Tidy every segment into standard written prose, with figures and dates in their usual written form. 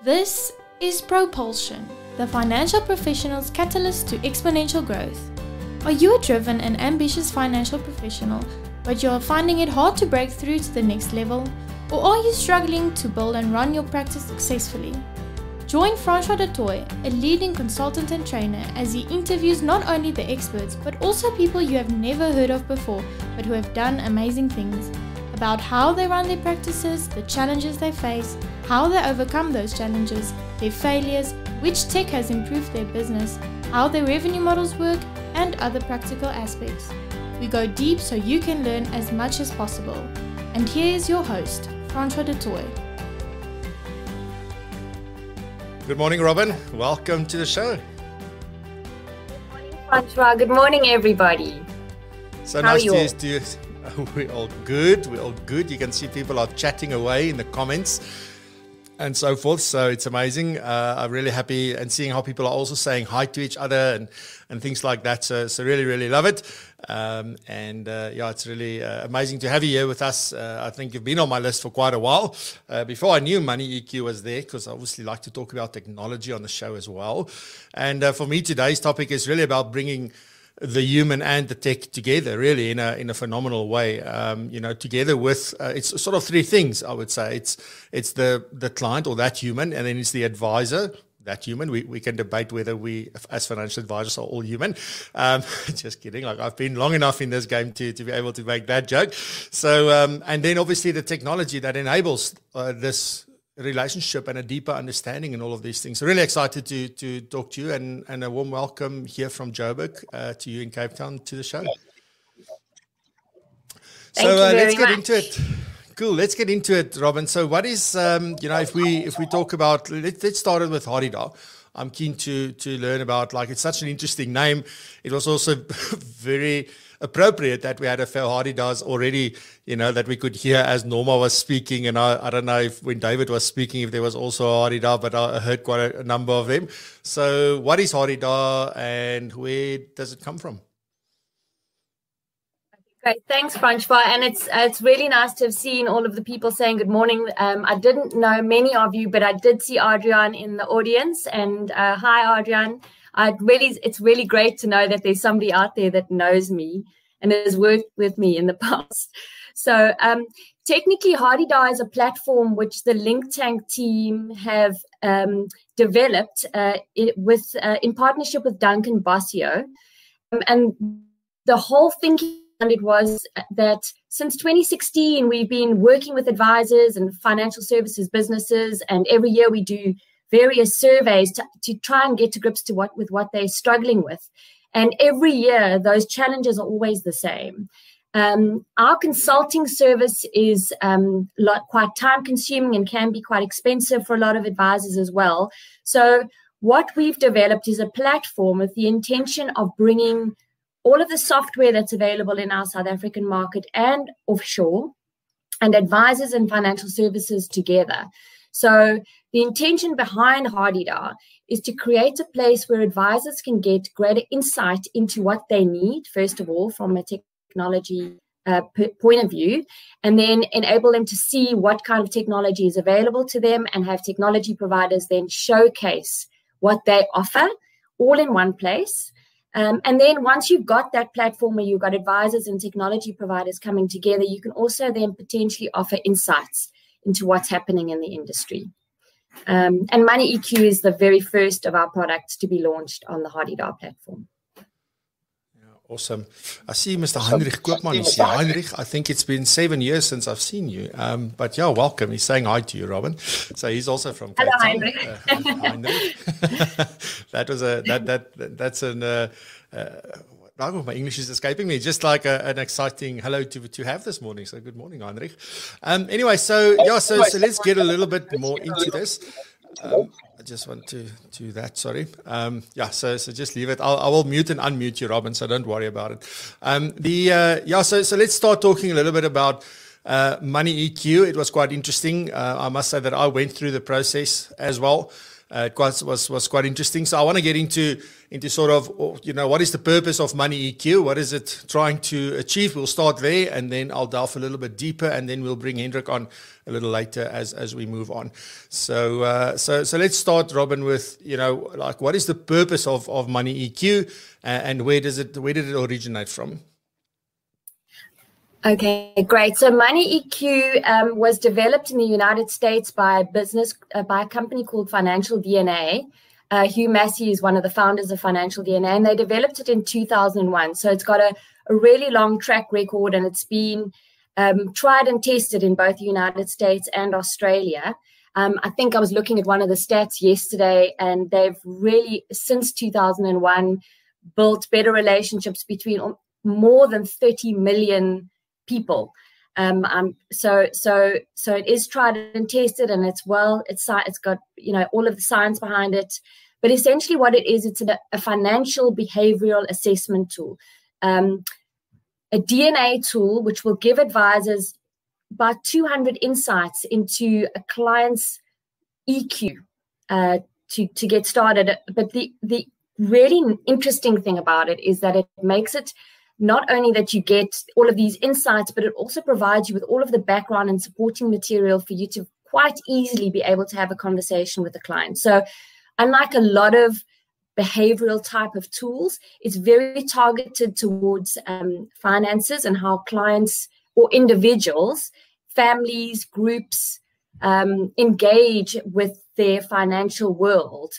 This is Propulsion, the financial professional's catalyst to exponential growth. Are you a driven and ambitious financial professional, but you are finding it hard to break through to the next level? Or are you struggling to build and run your practice successfully? Join Francois du Toit, a leading consultant and trainer, as he interviews not only the experts, but also people you have never heard of before, but who have done amazing things, about how they run their practices, the challenges they face, how they overcome those challenges, their failures, which tech has improved their business, how their revenue models work, and other practical aspects. We go deep so you can learn as much as possible. And here is your host, Francois du Toit. Good morning, Robin. Welcome to the show. Good morning, Francois. Good morning, everybody. So nice to you. We're all good. We're all good. You can see people are chatting away in the comments and so forth. So it's amazing. I'm really happy and seeing how people are also saying hi to each other and things like that. So really, really love it. It's really amazing to have you here with us. I think you've been on my list for quite a while. Before I knew Money EQ was there, because I obviously like to talk about technology on the show as well. And for me, today's topic is really about bringing the human and the tech together, really in a phenomenal way. Together with it's sort of three things. I would say it's the client or that human, and then it's the advisor. That human. We can debate whether we, as financial advisors, are all human. Just kidding. Like, I've been long enough in this game to be able to make that joke. So, and then obviously the technology that enables this relationship and a deeper understanding and all of these things. So really excited to talk to you, and a warm welcome here from Joburg to you in Cape Town to the show. Let's get into it. Cool. Let's get into it, Robin. So what is, if we talk about, let's start it with Hadida. I'm keen to learn about, like, it's such an interesting name. It was also very appropriate that we had a few Hadidas already, that we could hear as Norma was speaking. And I don't know if when David was speaking, if there was also a Hadida, but I heard quite a number of them. So what is Hadida and where does it come from? Great, thanks, Francois. And it's really nice to have seen all of the people saying good morning. I didn't know many of you, but I did see Adrian in the audience. And hi, Adrian. It's really great to know that there's somebody out there that knows me and has worked with me in the past. So technically, Hadida is a platform which the Link Tank team have developed in partnership with Duncan Bossio. And the whole thinking it was that since 2016, we've been working with advisors and financial services businesses, and every year we do various surveys to try and get to grips with what they're struggling with. And every year, those challenges are always the same. Our consulting service is quite time-consuming and can be quite expensive for a lot of advisors as well. So what we've developed is a platform with the intention of bringing all of the software that's available in our South African market and offshore, and advisors and financial services together. So the intention behind Hadida is to create a place where advisors can get greater insight into what they need, first of all, from a technology point of view, and then enable them to see what kind of technology is available to them, and have technology providers then showcase what they offer all in one place. And then once you've got that platform where you've got advisors and technology providers coming together, you can also then potentially offer insights into what's happening in the industry. And Money EQ is the very first of our products to be launched on the Hadida platform. Awesome. I see Mr. Heinrich Koopman is here. Heinrich, I think it's been 7 years since I've seen you. But yeah, welcome. He's saying hi to you, Robin. So he's also from Cape Town. Hello, Heinrich. My English is escaping me. Just like an exciting hello to have this morning. So good morning, Heinrich. Anyway, so let's get a little bit more into this. I just want to do that. Sorry. So just leave it. I will mute and unmute you, Robin. So don't worry about it. So let's start talking a little bit about Money EQ. It was quite interesting. I must say that I went through the process as well. It was quite interesting. So I want to get into sort of, what is the purpose of Money EQ? What is it trying to achieve? We'll start there, and then I'll delve a little bit deeper, and then we'll bring Hendrik on a little later as we move on. So let's start, Robin, with what is the purpose of Money EQ, and where did it originate from? Okay, great. So Money EQ was developed in the United States by a company called Financial DNA. Hugh Massey is one of the founders of Financial DNA, and they developed it in 2001. So it's got a really long track record, and it's been tried and tested in both the United States and Australia. I think I was looking at one of the stats yesterday, and they've really, since 2001, built better relationships between more than 30 million people. So it is tried and tested, and it's got all of the science behind it. But essentially, what it is, it's a financial behavioral assessment tool, a DNA tool which will give advisors about 200 insights into a client's EQ to get started. But the really interesting thing about it is that it makes it not only that you get all of these insights, but it also provides you with all of the background and supporting material for you to quite easily be able to have a conversation with the client. So unlike a lot of behavioral type of tools, it's very targeted towards finances and how clients or individuals, families, groups engage with their financial world.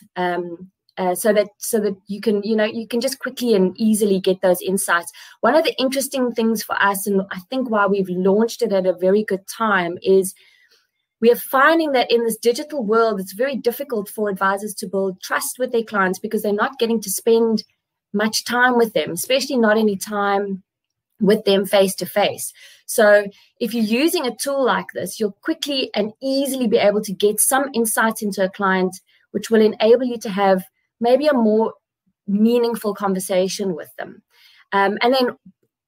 So that you can just quickly and easily get those insights. One of the interesting things for us, and I think why we've launched it at a very good time, is we are finding that in this digital world, it's very difficult for advisors to build trust with their clients because they're not getting to spend much time with them, especially not any time with them face to face. So if you're using a tool like this, you'll quickly and easily be able to get some insights into a client, which will enable you to have maybe a more meaningful conversation with them. And then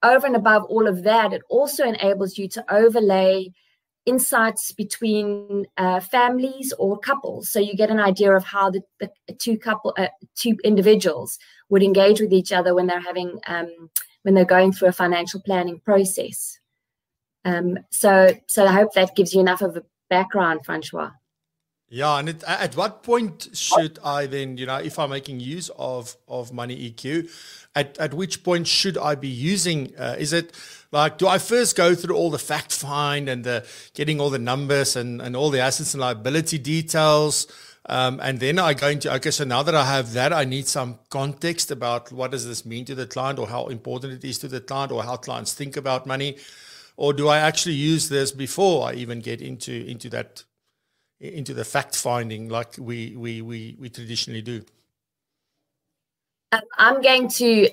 over and above all of that, it also enables you to overlay insights between families or couples. So you get an idea of how the two individuals would engage with each other when they're going through a financial planning process. So I hope that gives you enough of a background, Francois. Yeah, and at what point should I then, if I'm making use of Money EQ, at which point should I be using? Is it like, do I first go through all the fact find and getting all the numbers and all the assets and liability details, and then I go into, okay, so now that I have that, I need some context about what does this mean to the client, or how important it is to the client, or how clients think about money, or do I actually use this before I even get into the fact finding like we traditionally do? I'm going to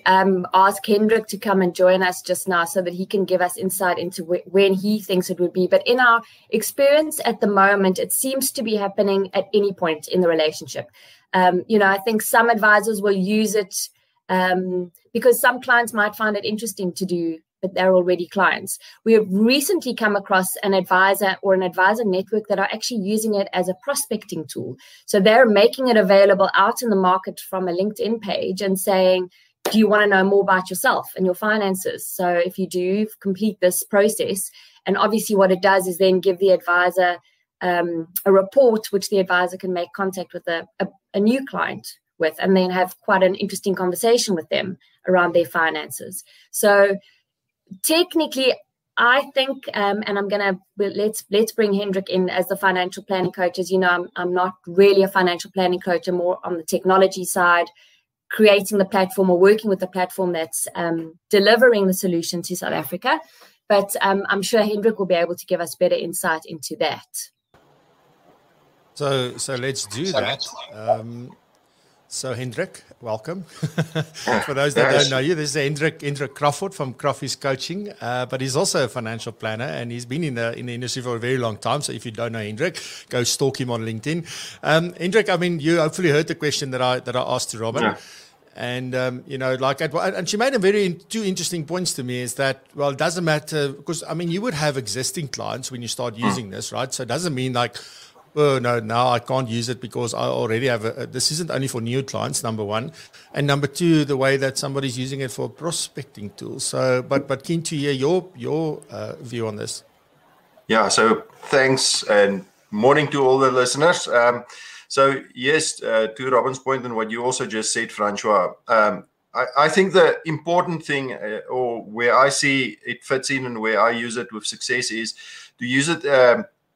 ask Hendrik to come and join us just now so that he can give us insight into when he thinks it would be. But in our experience at the moment, it seems to be happening at any point in the relationship. I think some advisors will use it because some clients might find it interesting to do, but they're already clients. We have recently come across an advisor or an advisor network that are actually using it as a prospecting tool. So they're making it available out in the market from a LinkedIn page and saying, do you want to know more about yourself and your finances? So if you do, complete this process. And obviously what it does is then give the advisor a report, which the advisor can make contact with a new client with, and then have quite an interesting conversation with them around their finances. So technically, I think, and let's bring Hendrik in as the financial planning coach. As you know, I'm not really a financial planning coach. I'm more on the technology side, creating the platform or working with the platform that's delivering the solution to South Africa. But I'm sure Hendrik will be able to give us better insight into that. So let's do that. So Hendrik, welcome. For those that don't know you, this is Hendrik Crawford from Crawford's Coaching, but he's also a financial planner, and he's been in the industry for a very long time. So if you don't know Hendrik, go stalk him on LinkedIn. Hendrik, I mean, you hopefully heard the question that I asked to Robin. Yeah. And, and she made two interesting points to me is that, well, it doesn't matter because, I mean, you would have existing clients when you start using this, right? So it doesn't mean like oh, no, now I can't use it because I already have this isn't only for new clients, number one. And number two, the way that somebody's using it for prospecting tools. So, but keen to hear your view on this. Yeah, so thanks and morning to all the listeners. So yes, to Robin's point and what you also just said, Francois, I think the important thing or where I see it fits in and where I use it with success is to use it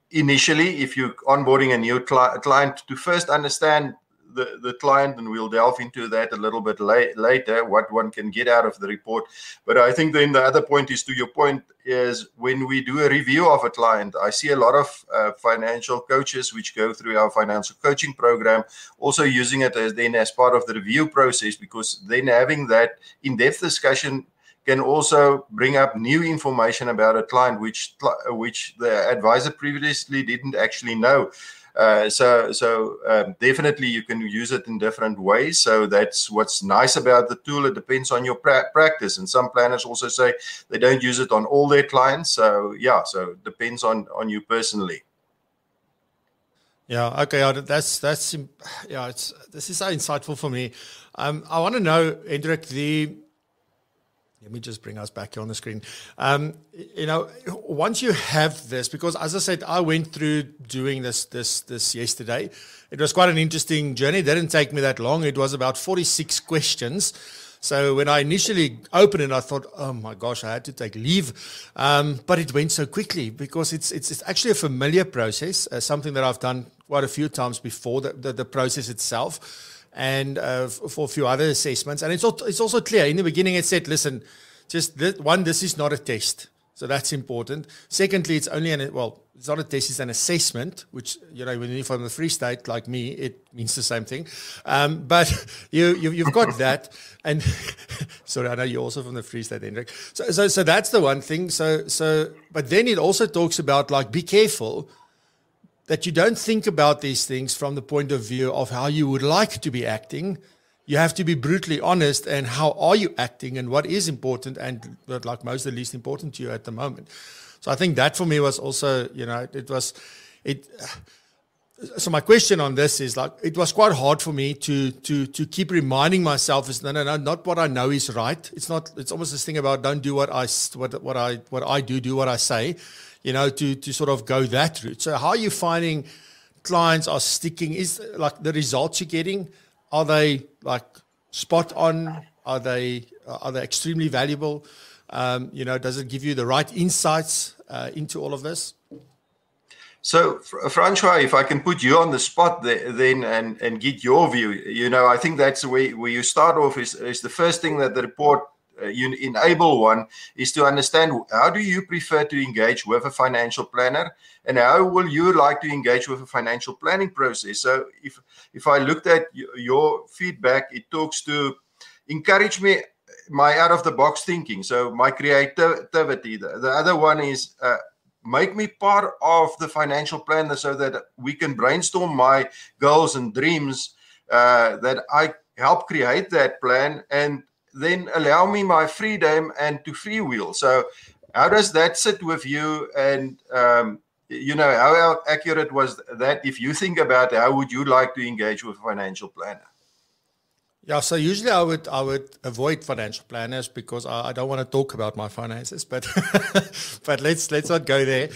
initially, if you're onboarding a new client, to first understand the client, and we'll delve into that a little bit later, what one can get out of the report. But I think then the other point is, to your point, is when we do a review of a client, I see a lot of financial coaches which go through our financial coaching program, also using it as part of the review process, because then having that in-depth discussion can also bring up new information about a client which the advisor previously didn't actually know. So definitely you can use it in different ways. So that's what's nice about the tool. It depends on your practice. And some planners also say they don't use it on all their clients. So yeah, so it depends on you personally. Yeah. Okay. This is so insightful for me. I want to know, Hendrik, let me just bring us back here on the screen. Once you have this, because as I said, I went through doing this yesterday. It was quite an interesting journey. It didn't take me that long. It was about 46 questions. So when I initially opened it, I thought, oh my gosh, I had to take leave. But it went so quickly because it's actually a familiar process, something that I've done quite a few times before, the process itself. And for a few other assessments. And it's also clear. In the beginning, it said, listen, just this is not a test. So that's important. Secondly, it's not a test, it's an assessment, which, when you're from the Free State, like me, it means the same thing. But you've got that. And sorry, I know you're also from the Free State, Hendrik. So that's the one thing. But then it also talks about, be careful that you don't think about these things from the point of view of how you would like to be acting. You have to be brutally honest, and how are you acting and what is important and like most the least important to you at the moment. So I think that for me was also, so my question on this is it was quite hard for me to keep reminding myself is no, not what I know is right. It's almost this thing about don't do what I do what I say. To sort of go that route. So how are you finding clients are sticking? Is the results you're getting, are they spot on? Are they extremely valuable? Does it give you the right insights into all of this? So, Francois, if I can put you on the spot then and get your view, I think that's where you start off is the first thing that the report you enable one is to understand how do you prefer to engage with a financial planner, and how will you like to engage with a financial planning process. So if I looked at your feedback, it talks to encourage my out of the box thinking, so my creativity. The other one is make me part of the financial planner so that we can brainstorm my goals and dreams, that I help create that plan, and then allow me my freedom and to freewheel. So how does that sit with you? And, how accurate was that if you think about how would you like to engage with a financial planner? Yeah, so usually I would avoid financial planners because I don't want to talk about my finances, but but let's not go there.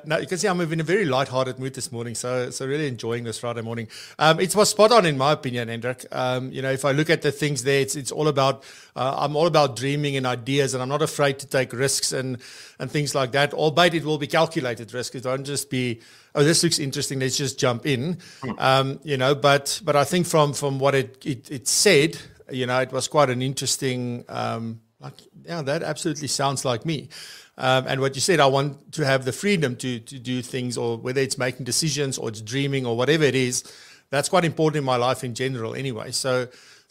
Now you can see I'm in a very lighthearted mood this morning, so really enjoying this Friday morning. It was spot on in my opinion, Hendrik. If I look at the things there, it's all about I'm all about dreaming and ideas, and I'm not afraid to take risks and things like that. Albeit it will be calculated risk. It won't just be, oh, this looks interesting, let's just jump in. But I think from what it said, it was quite an interesting, that absolutely sounds like me. And what you said, I want to have the freedom to do things, or whether it's making decisions or it's dreaming or whatever it is, that's quite important in my life in general anyway. So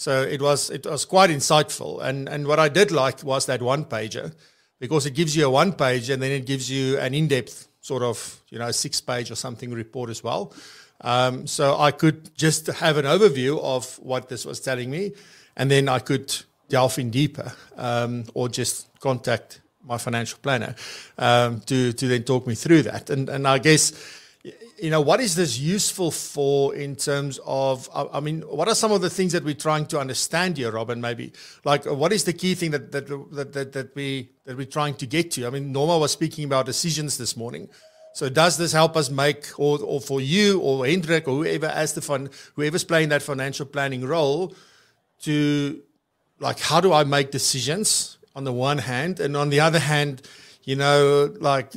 it was quite insightful. And what I did like was that one pager, because it gives you a one page and then it gives you an in-depth sort of, 6-page or something report as well. So I could just have an overview of what this was telling me, and then I could delve in deeper, or just contact my financial planner to then talk me through that. And I guess, what is this useful for in terms of, I mean, what are some of the things that we're trying to understand here, Robin, maybe? Like, what is the key thing that we're trying to get to? I mean, Norma was speaking about decisions this morning. So does this help us make, or for you or Hendrik or whoever whoever's playing that financial planning role, to, like, how do I make decisions on the one hand, and on the other hand, like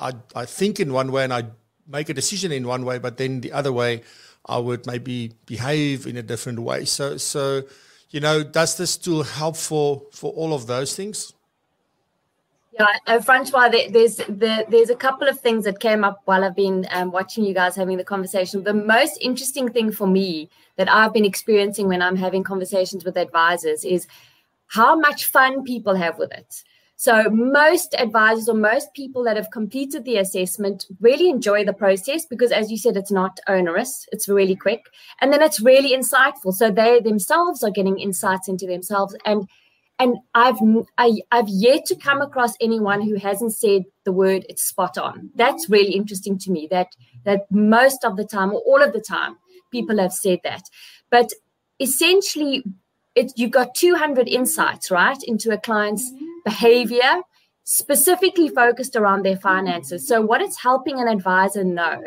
I think in one way and I make a decision in one way, but then the other way I would maybe behave in a different way. So does this tool help for all of those things? Yeah, Francois, there's a couple of things that came up while I've been watching you guys having the conversation. The most interesting thing for me that I've been experiencing when I'm having conversations with advisors is how much fun people have with it. So most advisors or most people that have completed the assessment really enjoy the process because, as you said, it's not onerous. It's really quick. And then it's really insightful. So they themselves are getting insights into themselves. And I've yet to come across anyone who hasn't said the word "it's spot on." That's really interesting to me, that most of the time or all of the time people have said that. But essentially, you've got 200 insights, right, into a client's behavior, specifically focused around their finances. So what it's helping an advisor know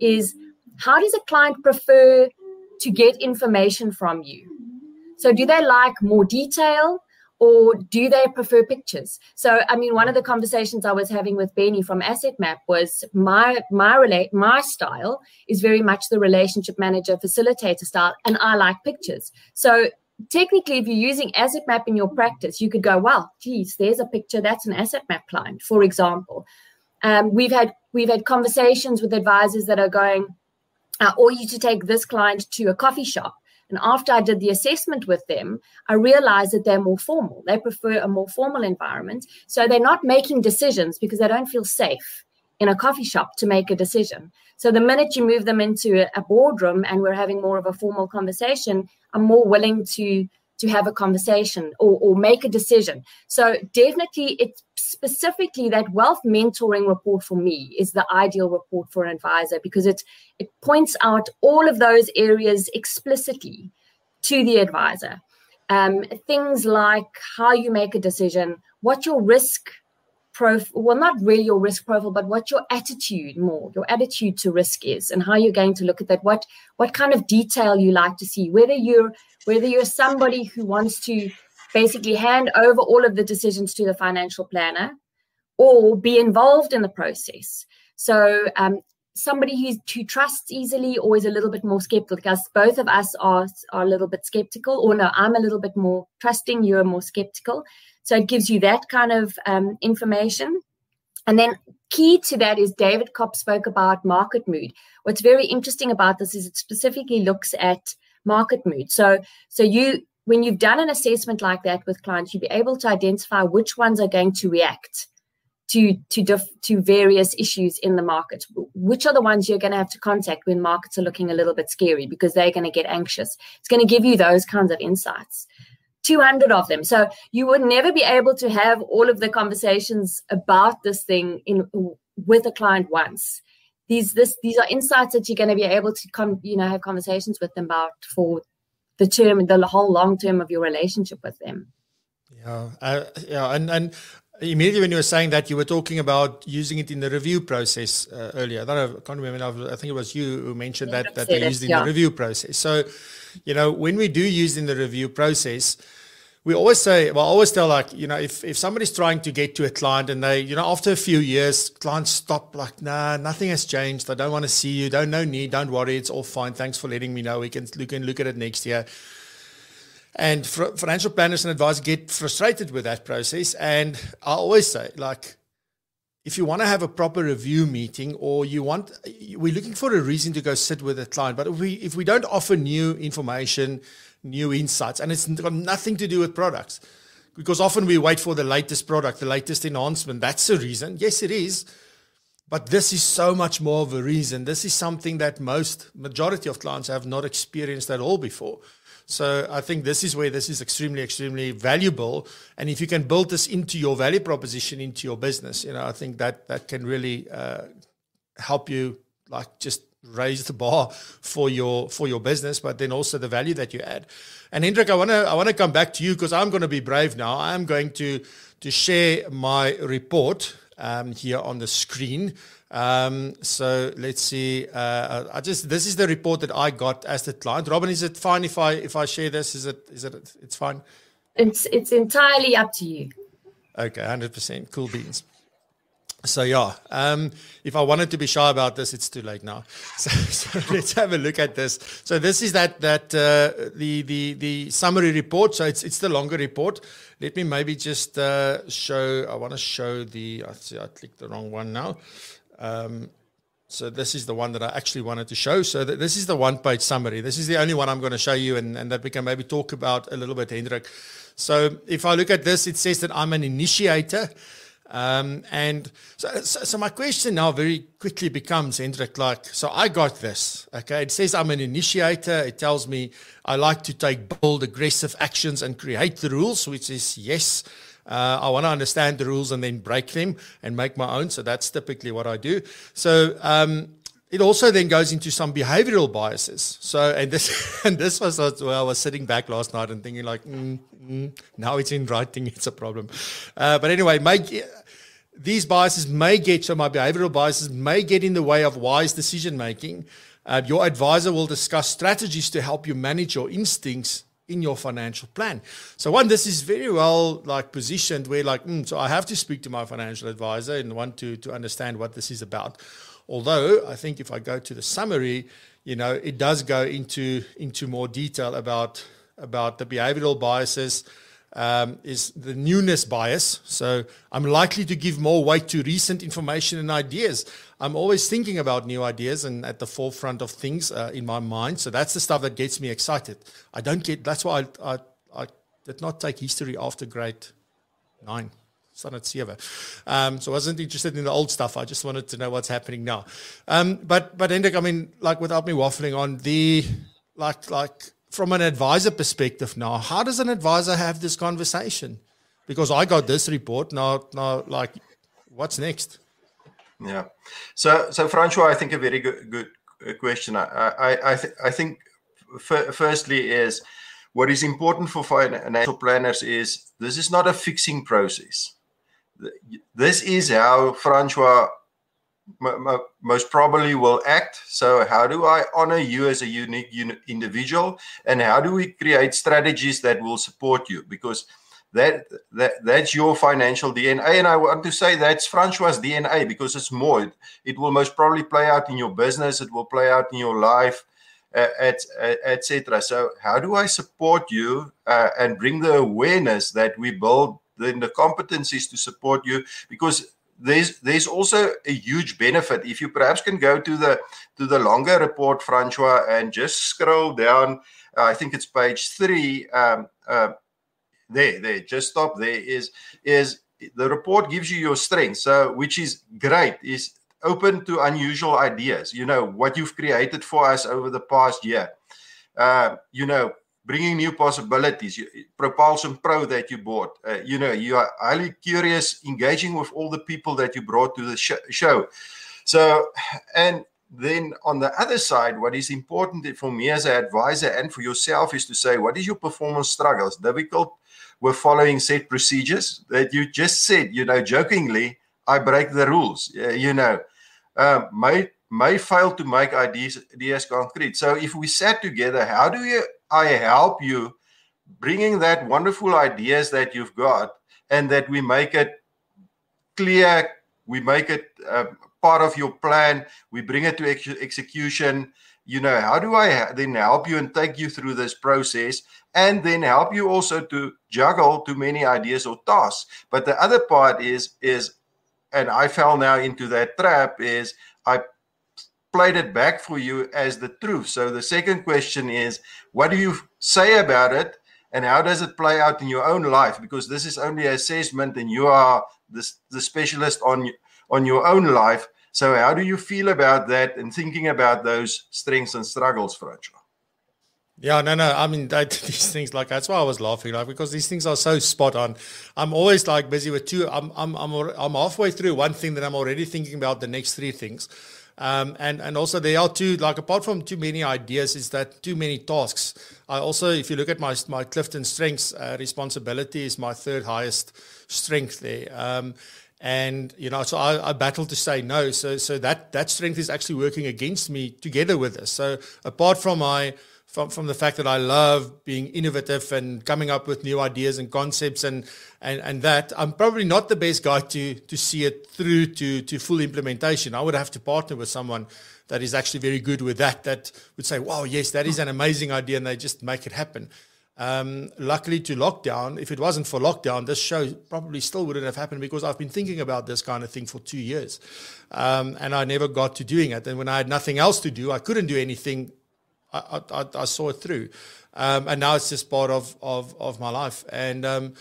is, how does a client prefer to get information from you? So do they like more detail, or do they prefer pictures? So, I mean, one of the conversations I was having with Benny from Asset Map was my style is very much the relationship manager facilitator style, and I like pictures. So technically, if you're using Asset Map in your practice, you could go, well, geez, there's a picture. That's an Asset Map client, for example. We've had conversations with advisors that are going, or you to take this client to a coffee shop. And after I did the assessment with them, I realized that they're more formal. They prefer a more formal environment. So they're not making decisions because they don't feel safe in a coffee shop to make a decision. So the minute you move them into a boardroom and we're having more of a formal conversation, I'm more willing to have a conversation or make a decision. So definitely, it's specifically that wealth mentoring report for me is the ideal report for an advisor, because it points out all of those areas explicitly to the advisor. Things like how you make a decision, what your risk profile, well, not really your risk profile, but what your attitude to risk is, and how you're going to look at that, what kind of detail you like to see, whether you're somebody who wants to basically hand over all of the decisions to the financial planner or be involved in the process. So somebody who trusts easily or is a little bit more skeptical, because both of us are a little bit skeptical, or no, I'm a little bit more trusting, you're more skeptical. So it gives you that kind of information. And then key to that is David Kopp spoke about market mood. What's very interesting about this is it specifically looks at market mood. So when you've done an assessment like that with clients, you'll be able to identify which ones are going to react to various issues in the market. Which are the ones you're going to have to contact when markets are looking a little bit scary because they're going to get anxious. It's going to give you those kinds of insights. 200 of them. So you would never be able to have all of the conversations about this thing with a client once. These are insights that you're going to be able to have conversations with them about for the whole long term of your relationship with them. And immediately when you were saying that, you were talking about using it in the review process earlier. I can't remember. I think it was you who mentioned that they used it in the review process. So, when we do use it in the review process, we always say, well, I always tell, like, if somebody's trying to get to a client and they, after a few years, clients stop, like, nah, nothing has changed. I don't want to see you. No need. Don't worry. It's all fine. Thanks for letting me know. We can look at it next year. And financial planners and advisors get frustrated with that process. And I always say, like, if you want to have a proper review meeting, or we're looking for a reason to go sit with a client. But if we don't offer new information, new insights, and it's got nothing to do with products, because often we wait for the latest product, the latest enhancement. That's the reason. Yes, it is. But this is so much more of a reason. This is something that majority of clients have not experienced at all before. So I think this is where this is extremely, extremely valuable. And if you can build this into your value proposition, into your business, I think that can really help you like just raise the bar for your business, but then also the value that you add. And Hendrik, I want to come back to you, because I'm going to be brave now. I'm going to share my report here on the screen. So let's see. This is the report that I got as the client. Robin, is it fine if I share this? It's fine? It's entirely up to you. Okay, 100%. Cool beans. So yeah, if I wanted to be shy about this, it's too late now. So let's have a look at this. So this is the summary report. So it's the longer report. Let me maybe just show. I want to show I clicked the wrong one now. So this is the one that I actually wanted to show. So this is the one-page summary. This is the only one I'm going to show you, and that we can maybe talk about a little bit, Hendrik. So if I look at this, it says that I'm an initiator. And so my question now very quickly becomes, Hendrik, so I got this, okay? It says I'm an initiator. It tells me I like to take bold, aggressive actions and create the rules, which is yes. I want to understand the rules and then break them and make my own. So that's typically what I do. So, it also then goes into some behavioral biases. So, and this was where I was sitting back last night and thinking like, now it's in writing, it's a problem. But anyway, these biases my behavioral biases may get in the way of wise decision making. Your advisor will discuss strategies to help you manage your instincts in your financial plan. So this is very well positioned where so I have to speak to my financial advisor and want to understand what this is about. Although I think if I go to the summary, it does go into more detail about the behavioral biases, is the newness bias. So I'm likely to give more weight to recent information and ideas. I'm always thinking about new ideas and at the forefront of things in my mind. So that's the stuff that gets me excited. That's why I did not take history after grade 9. So I wasn't interested in the old stuff. I just wanted to know what's happening now. But Hendrik, without me waffling on, from an advisor perspective now, how does an advisor have this conversation? Because I got this report now, what's next? Yeah. So Francois, I think a very good question. I think firstly is what is important for financial planners is this is not a fixing process. This is how Francois most probably will act. So how do I honor you as a unique individual, and how do we create strategies that will support you? Because that's your financial DNA, and I want to say that's Francois' DNA, because it's more. It will most probably play out in your business. It will play out in your life, etc. So how do I support you and bring the awareness that we build, then the competencies to support you? Because there's also a huge benefit if you perhaps can go to the longer report, Francois, and just scroll down. I think it's page 3. There, just stop. There is the report gives you your strengths, so which is great. Is open to unusual ideas. What you've created for us over the past year. Bringing new possibilities, Propulsion Pro that you bought, you are highly curious, engaging with all the people that you brought to the show. So, and then on the other side, what is important for me as an advisor and for yourself is to say, what is your performance struggles? Difficult with following set procedures that you just said, jokingly, I break the rules, may fail to make ideas concrete. So if we sat together, how do I help you bringing that wonderful ideas that you've got, and that we make it clear, we make it part of your plan, we bring it to execution. How do I then help you and take you through this process, and then help you also to juggle too many ideas or tasks? But the other part is, and I fell now into that trap, is I played it back for you as the truth. So the second question is, what do you say about it, and how does it play out in your own life? Because this is only an assessment, and you are the specialist on your own life. So how do you feel about that and thinking about those strengths and struggles, Francois? Yeah, no. I mean, these things, like, that's why I was laughing, like, because these things are so spot on. I'm always like busy with two. I'm halfway through one thing, then I'm already thinking about the next three things. And also there are two, like, apart from too many ideas, is that too many tasks. I also, if you look at my Clifton strengths, responsibility is my third highest strength there. And, you know, so I battle to say no. So that strength is actually working against me together with this. So apart from from the fact that I love being innovative and coming up with new ideas and concepts and that, I'm probably not the best guy to see it through to full implementation. I would have to partner with someone that is actually very good with that would say, wow, yes, that is an amazing idea, and they just make it happen. Luckily to lockdown, if it wasn't for lockdown, this show probably still wouldn't have happened, because I've been thinking about this kind of thing for 2 years. And I never got to doing it. And when I had nothing else to do, I couldn't do anything. I saw it through, and now it's just part of my life. And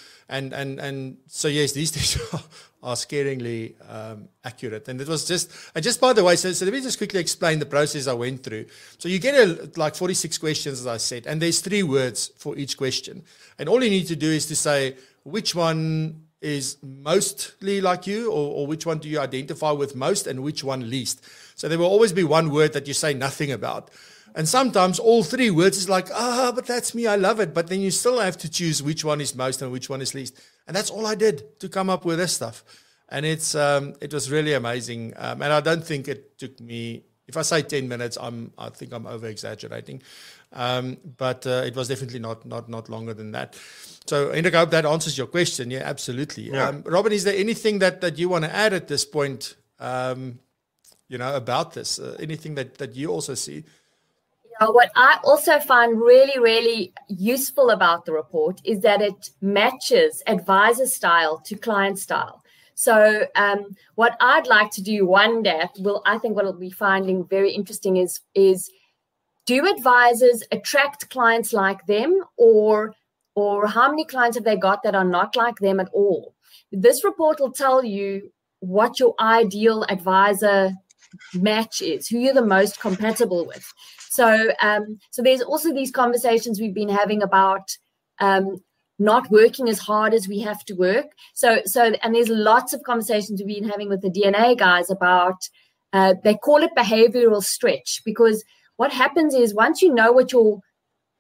so yes, these things are scaringly accurate. And it was just by the way, so let me just quickly explain the process I went through. So you get like 46 questions, as I said, and there's 3 words for each question. And all you need to do is to say which one is mostly like you, or which one do you identify with most, and which one least. So there will always be one word that you say nothing about. And sometimes all 3 words is like, but that's me, I love it. But then you still have to choose which one is most and which one is least. And that's all I did to come up with this stuff. And it was really amazing. And I don't think it took me, if I say 10 minutes, I think I'm over exaggerating. But it was definitely not longer than that. So Hendrik, I hope that answers your question. Yeah, absolutely. Yeah. Robin, is there anything that you want to add at this point, about this? Anything that you also see? What I also find really, really useful about the report is that it matches advisor style to client style. So what I'd like to do one day, I think what I'll be finding very interesting is do advisors attract clients like them, or how many clients have they got that are not like them at all? This report will tell you what your ideal advisor match is, who you're the most compatible with. So there's also these conversations we've been having about not working as hard as we have to work. So and there's lots of conversations we've been having with the DNA guys about, they call it behavioral stretch, because what happens is once you know what your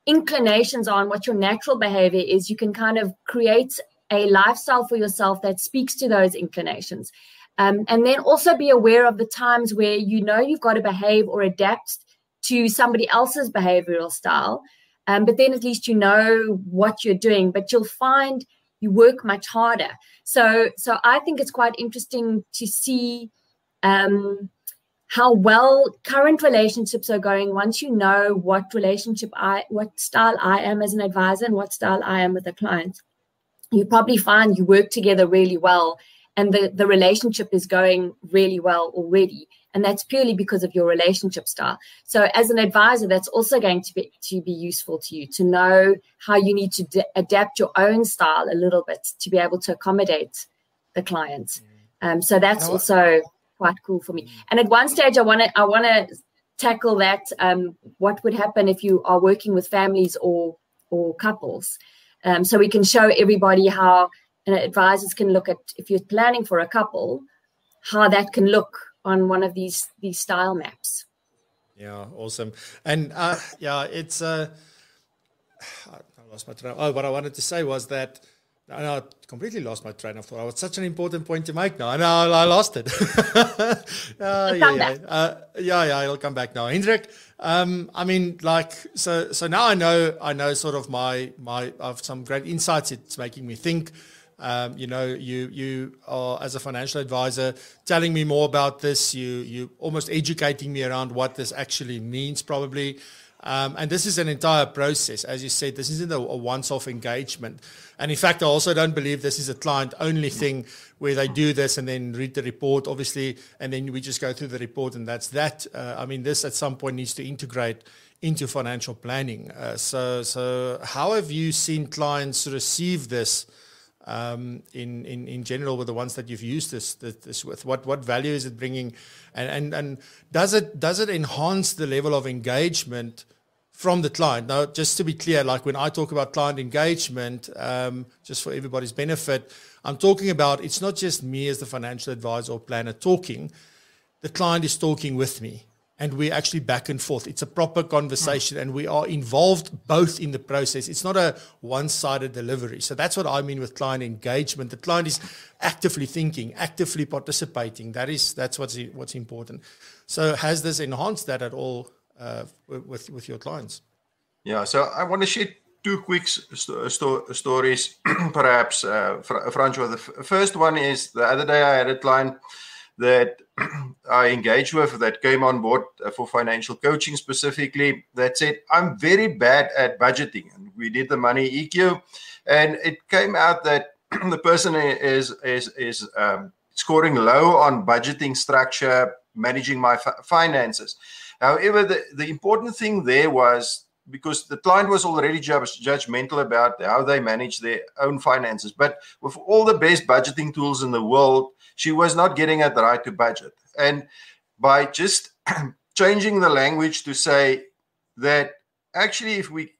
inclinations are and what your natural behavior is, you can kind of create a lifestyle for yourself that speaks to those inclinations. And then also be aware of the times where you know you've got to behave or adapt to somebody else's behavioral style. But then at least you know what you're doing, but you'll find you work much harder. So I think it's quite interesting to see how well current relationships are going once you know what style I am as an advisor and what style I am with a client. You probably find you work together really well, and the relationship is going really well already. And that's purely because of your relationship style. So as an advisor, that's also going to be useful to you, to know how you need to adapt your own style a little bit to be able to accommodate the clients. So that's also quite cool for me. And at one stage, I want to tackle that, what would happen if you are working with families or couples. So we can show everybody how advisors can look at, if you're planning for a couple, how that can look on one of these style maps. Yeah, awesome. And it's I lost my train. Oh, what I wanted to say was that I completely lost my train of thought. It was such an important point to make now. I lost it. It'll come back now. Hendrik, so now I know sort of my I have some great insights. It's making me think. You are, as a financial advisor, telling me more about this. You almost educating me around what this actually means, probably. And this is an entire process. As you said, this isn't a once-off engagement. And in fact, I also don't believe this is a client-only thing where they do this and then read the report, obviously, and then we just go through the report and that's that. This at some point needs to integrate into financial planning. So how have you seen clients receive this? In general, with the ones that you've used this with, what value is it bringing, and does it enhance the level of engagement from the client. Now, just to be clear, like when I talk about client engagement, just for everybody's benefit, I'm talking about, it's not just me as the financial advisor or planner talking. The client is talking with me, and we're actually back and forth. It's a proper conversation, and we are involved both in the process. It's not a one-sided delivery. So that's what I mean with client engagement. The client is actively thinking, actively participating. That's what's important. So has this enhanced that at all with your clients? Yeah, so I want to share two quick stories, perhaps, Francois. The first one is the other day I had a client that I engaged with that came on board for financial coaching specifically, that said, I'm very bad at budgeting. And we did the money EQ, and it came out that the person is scoring low on budgeting structure, managing my finances. However, the important thing there was, because the client was already judgmental about how they manage their own finances, but with all the best budgeting tools in the world, she was not getting it right to budget. And by just changing the language to say that actually if we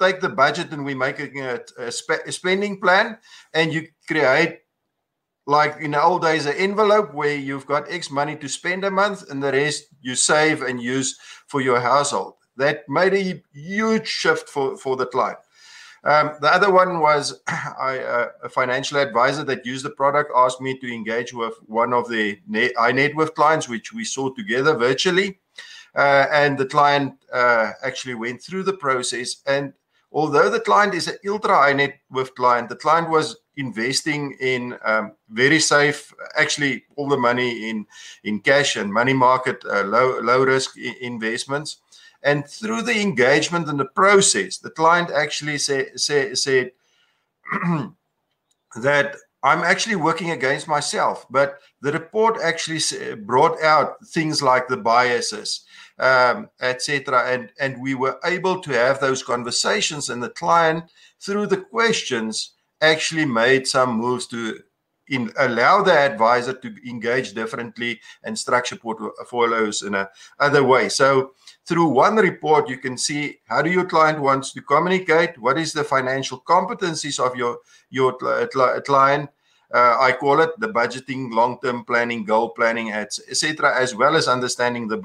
take the budget and we make a spending plan, and you create, like in the old days, an envelope where you've got X money to spend a month and the rest you save and use for your household. That made a huge shift for the client. The other one was a financial advisor that used the product asked me to engage with one of the high net worth clients, which we saw together virtually. And the client actually went through the process. And although the client is an ultra high net worth client, the client was investing in very safe, actually all the money in cash and money market, low risk investments. And through the engagement and the process, the client actually said that I'm actually working against myself. But the report actually brought out things like the biases, etc. And we were able to have those conversations, and the client, through the questions, actually made some moves to allow the advisor to engage differently and structure portfolios in a other way. So through one report, you can see how do your client wants to communicate, what is the financial competencies of your client. I call it the budgeting, long-term planning, goal planning, etc., as well as understanding the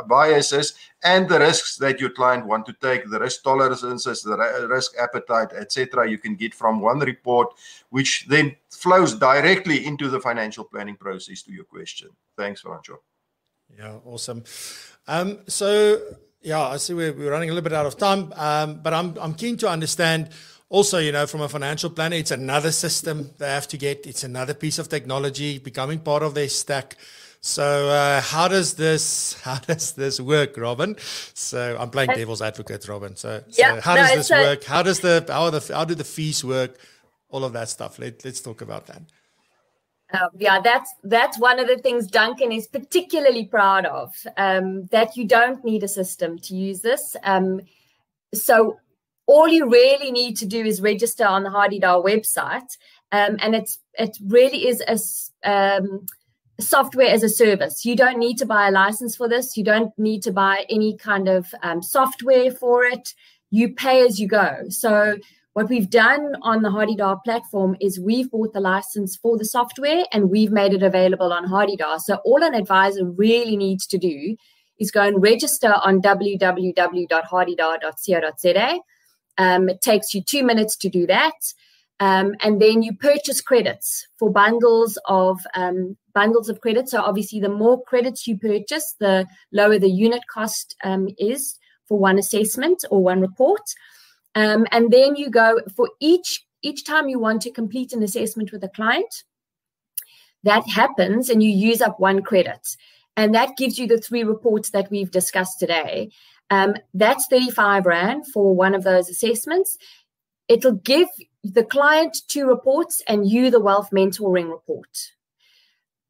biases and the risks that your client want to take, the risk tolerances, the risk appetite, etc. You can get from one report, which then flows directly into the financial planning process to your question. Thanks, Francois. Yeah, awesome. So, yeah, I see we're running a little bit out of time, but I'm keen to understand also, you know, from a financial planner, it's another system they have to get. It's another piece of technology becoming part of their stack. So how does this work, Robin? So I'm playing devil's advocate, Robin. So how does this work? How do the fees work? All of that stuff. Let's talk about that. Yeah, that's one of the things Duncan is particularly proud of, that you don't need a system to use this. So all you really need to do is register on the HardyDAO website, and it really is a software as a service. You don't need to buy a license for this. You don't need to buy any kind of software for it. You pay as you go. So what we've done on the HardyDAO platform is we've bought the license for the software and we've made it available on HardyDAO. So all an advisor really needs to do is go and register on www.hardydao.co.za. It takes you 2 minutes to do that. And then you purchase credits for bundles of credits. So obviously the more credits you purchase, the lower the unit cost is for one assessment or one report. And then you go for each time you want to complete an assessment with a client, that happens and you use up 1 credit. And that gives you the 3 reports that we've discussed today. That's 35 Rand for one of those assessments. It'll give the client 2 reports and you the wealth mentoring report.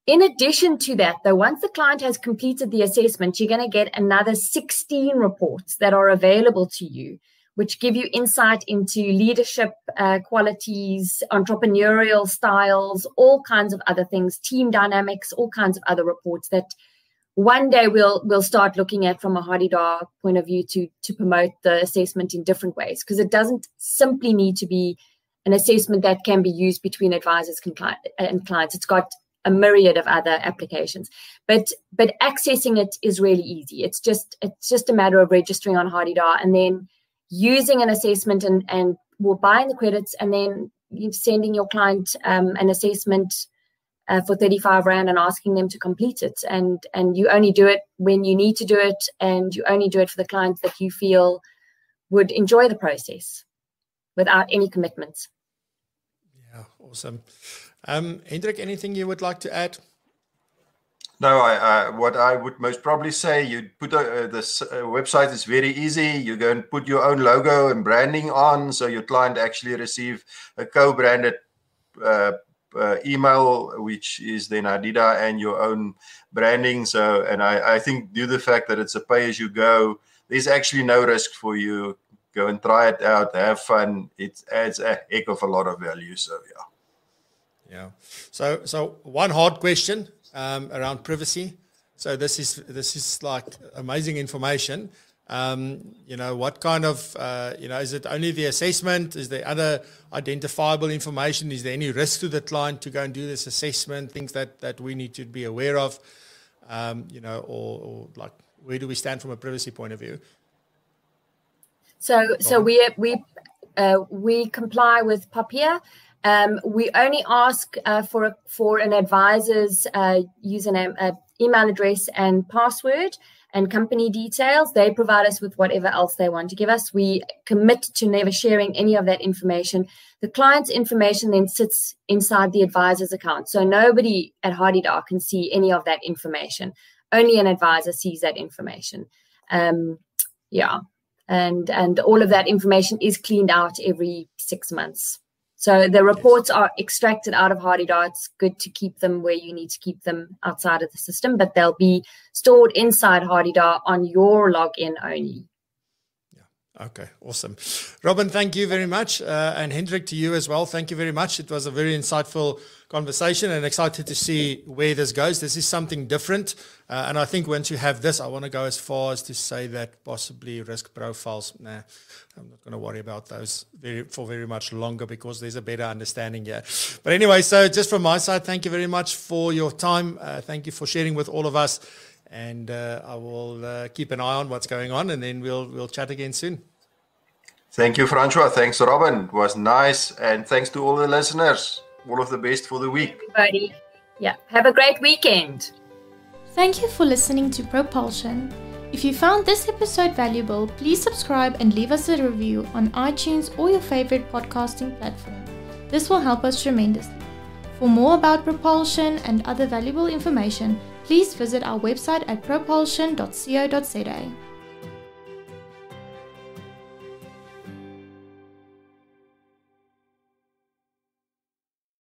In addition to that, though, once the client has completed the assessment, you're going to get another 16 reports that are available to you, which give you insight into leadership qualities, entrepreneurial styles, all kinds of other things, team dynamics, all kinds of other reports that one day we'll start looking at from a HardyDAR point of view to promote the assessment in different ways, because it doesn't simply need to be an assessment that can be used between advisors and clients. It's got a myriad of other applications, but accessing it is really easy. It's just a matter of registering on HardyDAR and then using an assessment and buying the credits, and then sending your client an assessment for 35 Rand and asking them to complete it. And you only do it when you need to do it, and you only do it for the clients that you feel would enjoy the process without any commitments. Yeah, awesome. Hendrik, anything you would like to add? No, what I would most probably say, you put this website is very easy. You go and put your own logo and branding on, so your client actually receive a co-branded email, which is then Adidas and your own branding. So, and I think due to the fact that it's a pay-as-you-go, there's actually no risk for you. Go and try it out, have fun. It adds a heck of a lot of value. So, yeah. Yeah. So one hard question around privacy. So this is like amazing information. What kind of, is it only the assessment? Is there other identifiable information? Is there any risk to the client to go and do this assessment? Things that we need to be aware of, or like, where do we stand from a privacy point of view? So we comply with POPIA. We only ask for an advisor's username, email address, and password, and company details. They provide us with whatever else they want to give us. We commit to never sharing any of that information. The client's information then sits inside the advisor's account. So nobody at HardyDAR can see any of that information. Only an advisor sees that information. And all of that information is cleaned out every 6 months. So the reports are extracted out of HardyDAR. It's good to keep them where you need to keep them outside of the system, but they'll be stored inside HardyDAR on your login only. Yeah. Okay, awesome. Robin, thank you very much. And Hendrik, to you as well. Thank you very much. It was a very insightful conversation, and excited to see where this goes. This is something different. And I think once you have this, I want to go as far as to say that possibly risk profiles, I'm not going to worry about those for very much longer, because there's a better understanding here. But anyway, so just from my side, thank you very much for your time. Thank you for sharing with all of us. And I will keep an eye on what's going on, and then we'll chat again soon. Thank you, Francois. Thanks, Robin. It was nice. And thanks to all the listeners. All of the best for the week. Everybody. Yeah. Have a great weekend. Thank you for listening to Propulsion. If you found this episode valuable, please subscribe and leave us a review on iTunes or your favorite podcasting platform. This will help us tremendously. For more about Propulsion and other valuable information, please visit our website at propulsion.co.za.